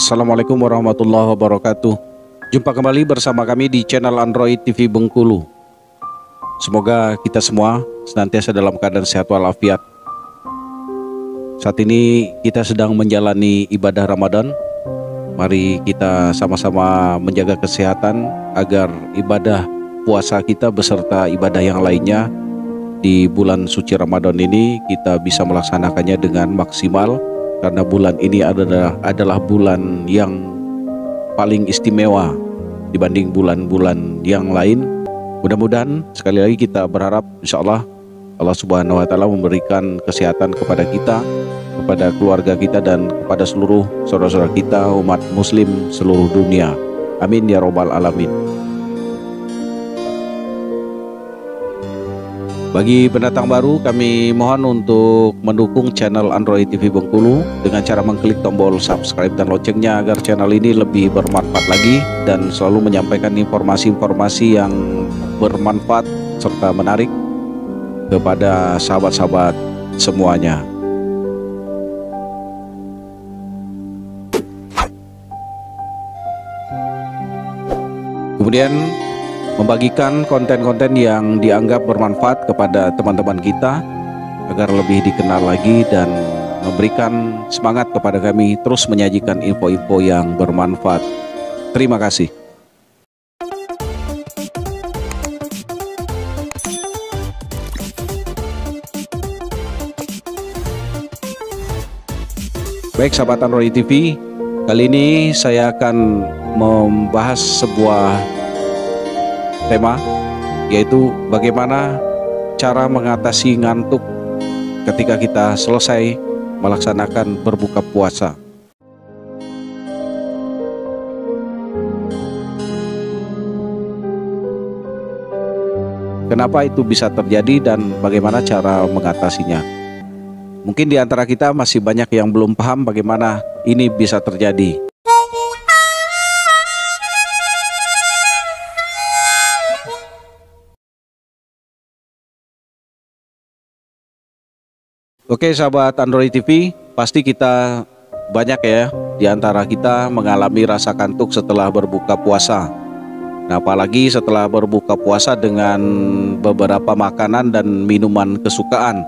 Assalamualaikum warahmatullahi wabarakatuh. Jumpa kembali bersama kami di channel Android TV Bengkulu. Semoga kita semua senantiasa dalam keadaan sehat walafiat. Saat ini kita sedang menjalani ibadah Ramadan. Mari kita sama-sama menjaga kesehatan agar ibadah puasa kita beserta ibadah yang lainnya di bulan suci Ramadan ini kita bisa melaksanakannya dengan maksimal, karena bulan ini adalah bulan yang paling istimewa dibanding bulan-bulan yang lain. Mudah-mudahan sekali lagi kita berharap insya Allah Allah Subhanahu wa Ta'ala memberikan kesehatan kepada kita, kepada keluarga kita, dan kepada seluruh saudara-saudara kita umat muslim seluruh dunia. Amin ya robbal alamin. Bagi pendatang baru, kami mohon untuk mendukung channel Android TV Bengkulu dengan cara mengklik tombol subscribe dan loncengnya agar channel ini lebih bermanfaat lagi dan selalu menyampaikan informasi-informasi yang bermanfaat serta menarik kepada sahabat-sahabat semuanya. Kemudian membagikan konten-konten yang dianggap bermanfaat kepada teman-teman kita agar lebih dikenal lagi dan memberikan semangat kepada kami terus menyajikan info-info yang bermanfaat. Terima kasih. Baik sahabat Android TV, kali ini saya akan membahas sebuah tema, yaitu bagaimana cara mengatasi ngantuk ketika kita selesai melaksanakan berbuka puasa. Kenapa itu bisa terjadi dan bagaimana cara mengatasinya? Mungkin di antara kita masih banyak yang belum paham bagaimana ini bisa terjadi. Oke sahabat Android TV, pasti kita banyak ya di antara kita mengalami rasa kantuk setelah berbuka puasa. Nah, apalagi setelah berbuka puasa dengan beberapa makanan dan minuman kesukaan,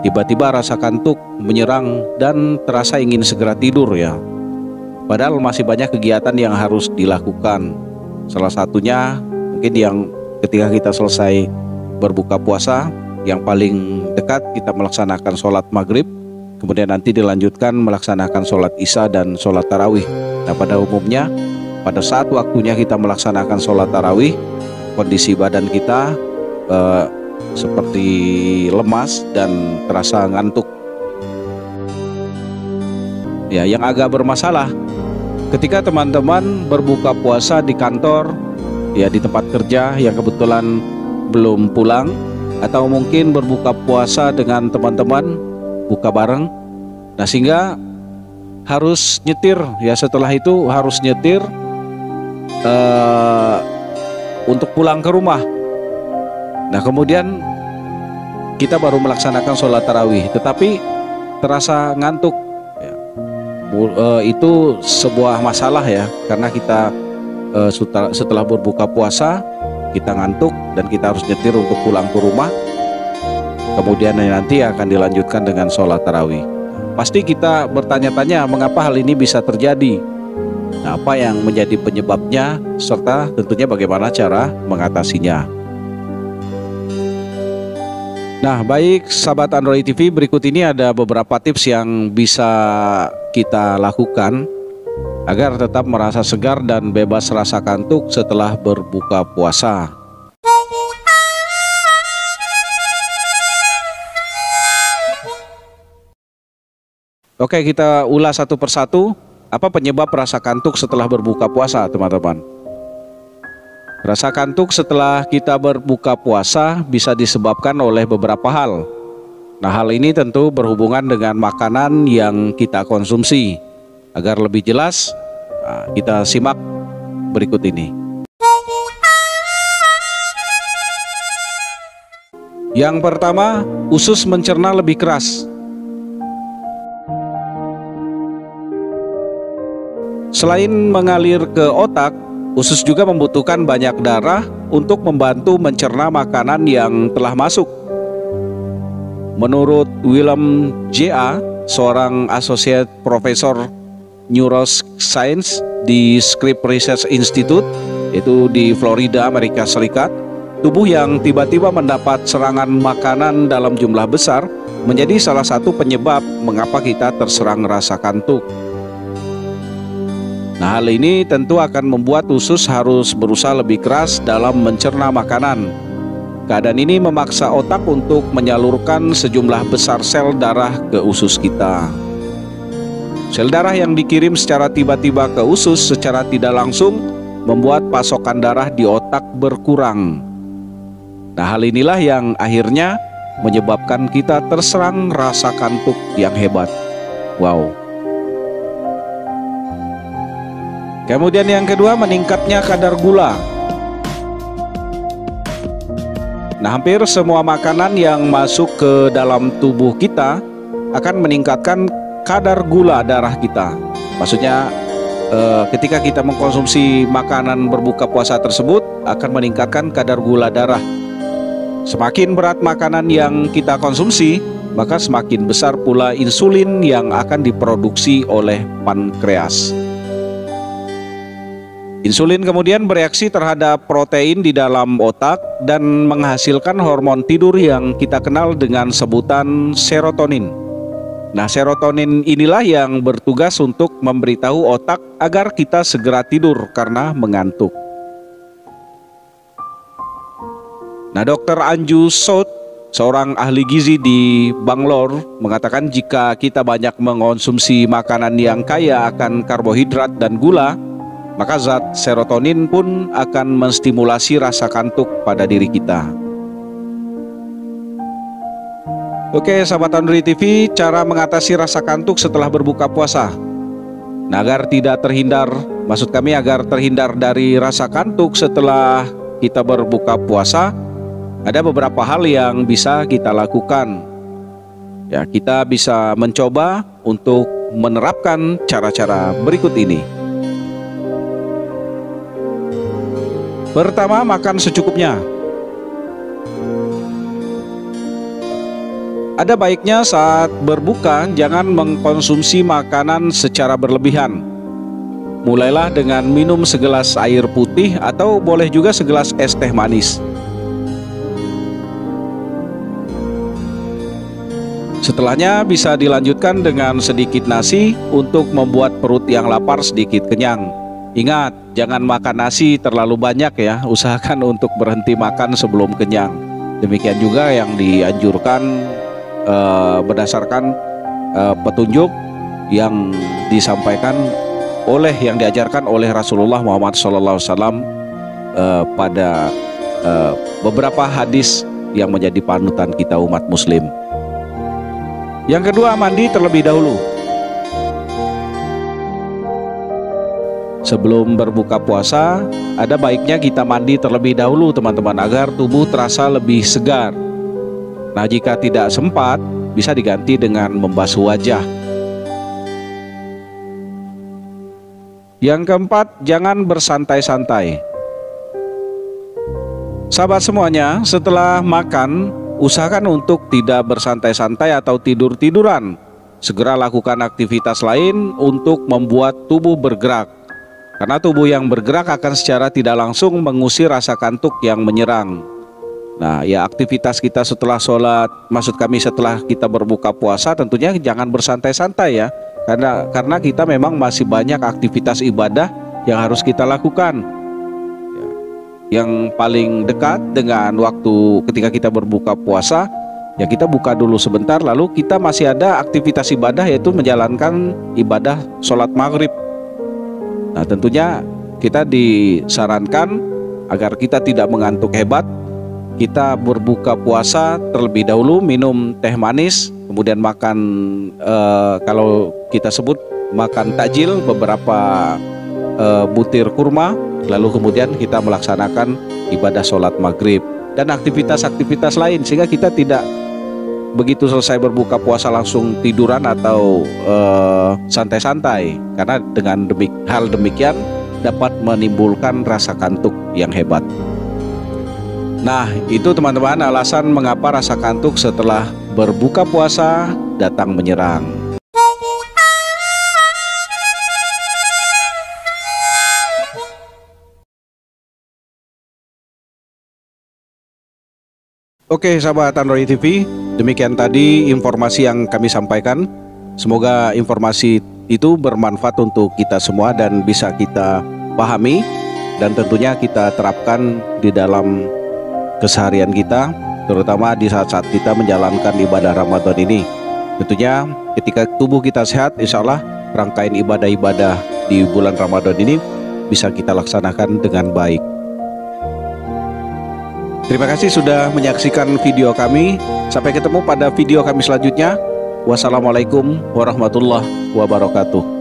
tiba-tiba rasa kantuk menyerang dan terasa ingin segera tidur ya. Padahal masih banyak kegiatan yang harus dilakukan. Salah satunya mungkin yang ketika kita selesai berbuka puasa, yang paling dekat kita melaksanakan sholat maghrib, kemudian nanti dilanjutkan melaksanakan sholat isya dan sholat tarawih. Nah, pada umumnya pada saat waktunya kita melaksanakan sholat tarawih, kondisi badan kita seperti lemas dan terasa ngantuk. Ya, yang agak bermasalah ketika teman-teman berbuka puasa di kantor, ya di tempat kerja yang kebetulan belum pulang, atau mungkin berbuka puasa dengan teman-teman buka bareng. Nah, sehingga harus nyetir ya, setelah itu harus nyetir untuk pulang ke rumah. Nah, kemudian kita baru melaksanakan sholat tarawih tetapi terasa ngantuk ya. Itu sebuah masalah ya, karena kita setelah berbuka puasa kita ngantuk dan kita harus nyetir untuk pulang ke rumah, kemudian nanti akan dilanjutkan dengan sholat tarawih. Pasti kita bertanya-tanya mengapa hal ini bisa terjadi. Nah, apa yang menjadi penyebabnya serta tentunya bagaimana cara mengatasinya. Nah, baik sahabat Android TV, berikut ini ada beberapa tips yang bisa kita lakukan agar tetap merasa segar dan bebas rasa kantuk setelah berbuka puasa. Oke, kita ulas satu persatu. Apa penyebab rasa kantuk setelah berbuka puasa, teman-teman? Rasa kantuk setelah kita berbuka puasa bisa disebabkan oleh beberapa hal. Nah, hal ini tentu berhubungan dengan makanan yang kita konsumsi. Agar lebih jelas, kita simak berikut ini. Yang pertama, usus mencerna lebih keras. Selain mengalir ke otak, usus juga membutuhkan banyak darah untuk membantu mencerna makanan yang telah masuk. Menurut William J.A., seorang associate professor neuroscience di Scripps Research Institute, yaitu di Florida, Amerika Serikat, tubuh yang tiba-tiba mendapat serangan makanan dalam jumlah besar menjadi salah satu penyebab mengapa kita terserang rasa kantuk. Nah, hal ini tentu akan membuat usus harus berusaha lebih keras dalam mencerna makanan. Keadaan ini memaksa otak untuk menyalurkan sejumlah besar sel darah ke usus kita. Sel darah yang dikirim secara tiba-tiba ke usus secara tidak langsung membuat pasokan darah di otak berkurang. Nah, hal inilah yang akhirnya menyebabkan kita terserang rasa kantuk yang hebat. Wow. Kemudian yang kedua, meningkatnya kadar gula. Nah, hampir semua makanan yang masuk ke dalam tubuh kita akan meningkatkan kadar gula darah kita. Maksudnya ketika kita mengkonsumsi makanan berbuka puasa tersebut akan meningkatkan kadar gula darah. Semakin berat makanan yang kita konsumsi, maka semakin besar pula insulin yang akan diproduksi oleh pankreas. Insulin kemudian bereaksi terhadap protein di dalam otak dan menghasilkan hormon tidur yang kita kenal dengan sebutan serotonin. Nah, serotonin inilah yang bertugas untuk memberitahu otak agar kita segera tidur karena mengantuk. Nah, Dr. Anju Sood, seorang ahli gizi di Bangalore, mengatakan jika kita banyak mengonsumsi makanan yang kaya akan karbohidrat dan gula, maka zat serotonin pun akan menstimulasi rasa kantuk pada diri kita. Oke, sahabat Android TV, cara mengatasi rasa kantuk setelah berbuka puasa. Nah, agar terhindar dari rasa kantuk setelah kita berbuka puasa, ada beberapa hal yang bisa kita lakukan. Ya, kita bisa mencoba untuk menerapkan cara-cara berikut ini. Pertama, makan secukupnya. Ada baiknya saat berbuka jangan mengkonsumsi makanan secara berlebihan. Mulailah dengan minum segelas air putih atau boleh juga segelas es teh manis. Setelahnya bisa dilanjutkan dengan sedikit nasi untuk membuat perut yang lapar sedikit kenyang. Ingat, jangan makan nasi terlalu banyak ya, usahakan untuk berhenti makan sebelum kenyang. Demikian juga yang dianjurkan berdasarkan petunjuk yang disampaikan yang diajarkan oleh Rasulullah Muhammad SAW pada beberapa hadis yang menjadi panutan kita umat muslim. Yang kedua, mandi terlebih dahulu. Sebelum berbuka puasa, ada baiknya kita mandi terlebih dahulu teman-teman, agar tubuh terasa lebih segar. Nah, jika tidak sempat, bisa diganti dengan membasuh wajah. Yang keempat, jangan bersantai-santai. Sahabat semuanya, setelah makan, usahakan untuk tidak bersantai-santai atau tidur-tiduran. Segera lakukan aktivitas lain untuk membuat tubuh bergerak. Karena tubuh yang bergerak akan secara tidak langsung mengusir rasa kantuk yang menyerang. Nah, ya aktivitas kita setelah setelah kita berbuka puasa tentunya jangan bersantai-santai ya. Karena kita memang masih banyak aktivitas ibadah yang harus kita lakukan. Yang paling dekat dengan waktu ketika kita berbuka puasa, ya kita buka dulu sebentar, lalu kita masih ada aktivitas ibadah, yaitu menjalankan ibadah sholat maghrib. Nah, tentunya kita disarankan agar kita tidak mengantuk hebat, kita berbuka puasa terlebih dahulu, minum teh manis, kemudian makan kalau kita sebut makan takjil beberapa butir kurma, lalu kemudian kita melaksanakan ibadah sholat maghrib dan aktivitas-aktivitas lain, sehingga kita tidak begitu selesai berbuka puasa langsung tiduran atau santai-santai, karena dengan hal demikian dapat menimbulkan rasa kantuk yang hebat. Nah, itu teman-teman alasan mengapa rasa kantuk setelah berbuka puasa datang menyerang. Oke sahabat Android TV, demikian tadi informasi yang kami sampaikan. Semoga informasi itu bermanfaat untuk kita semua dan bisa kita pahami dan tentunya kita terapkan di dalam keseharian kita, terutama di saat-saat kita menjalankan ibadah Ramadan ini. Tentunya ketika tubuh kita sehat, insya Allah rangkaian ibadah-ibadah di bulan Ramadan ini bisa kita laksanakan dengan baik. Terima kasih sudah menyaksikan video kami. Sampai ketemu pada video kami selanjutnya. Wassalamualaikum warahmatullahi wabarakatuh.